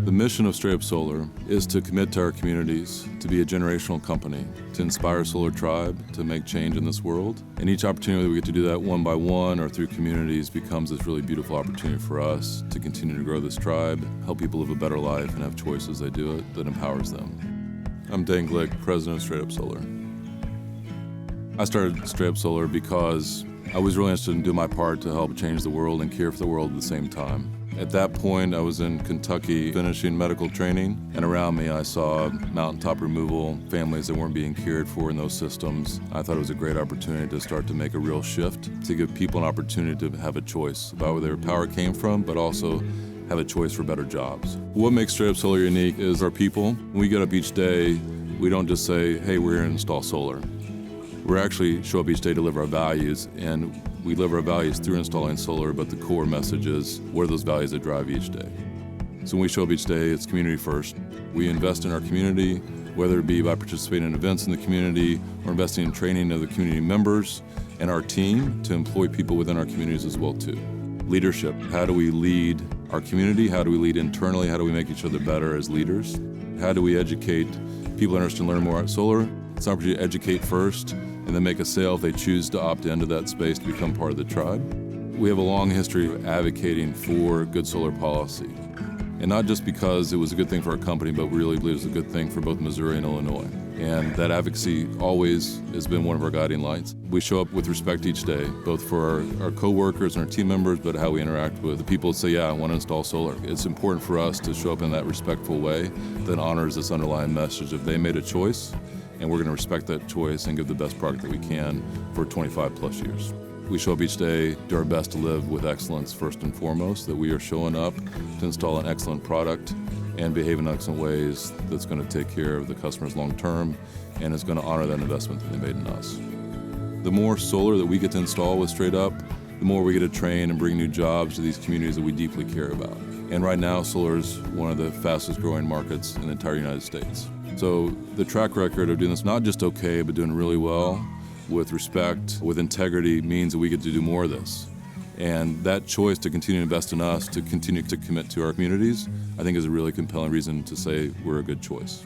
The mission of StraightUp Solar is to commit to our communities, to be a generational company, to inspire a solar tribe, to make change in this world. And each opportunity that we get to do that one by one or through communities becomes this really beautiful opportunity for us to continue to grow this tribe, help people live a better life and have choices they do it that empowers them. I'm Dane Glueck, President of StraightUp Solar. I started StraightUp Solar because I was really interested in doing my part to help change the world and care for the world at the same time. At that point, I was in Kentucky finishing medical training, and around me I saw mountaintop removal, families that weren't being cared for in those systems. I thought it was a great opportunity to start to make a real shift, to give people an opportunity to have a choice about where their power came from, but also have a choice for better jobs. What makes StraightUp Solar unique is our people. When we get up each day, we don't just say, hey, we're here to install solar. We actually show up each day to live our values, and we live our values through installing solar, but the core message is what are those values that drive each day. So when we show up each day, it's community first. We invest in our community, whether it be by participating in events in the community or investing in training of the community members and our team to employ people within our communities as well too. Leadership, how do we lead our community? How do we lead internally? How do we make each other better as leaders? How do we educate people interested in learning more about solar? It's an opportunity to educate first, and then make a sale if they choose to opt into that space to become part of the tribe. We have a long history of advocating for good solar policy. And not just because it was a good thing for our company, but we really believe it's a good thing for both Missouri and Illinois. And that advocacy always has been one of our guiding lights. We show up with respect each day, both for our co-workers and our team members, but how we interact with the people that say, yeah, I want to install solar. It's important for us to show up in that respectful way that honors this underlying message of they made a choice, and we're going to respect that choice and give the best product that we can for 25 plus years. We show up each day, do our best to live with excellence first and foremost, that we are showing up to install an excellent product and behave in excellent ways that's going to take care of the customers long term and is going to honor that investment that they made in us. The more solar that we get to install with StraightUp, the more we get to train and bring new jobs to these communities that we deeply care about. And right now, solar is one of the fastest growing markets in the entire United States. So the track record of doing this, not just okay, but doing really well with respect, with integrity, means that we get to do more of this. And that choice to continue to invest in us, to continue to commit to our communities, I think is a really compelling reason to say we're a good choice.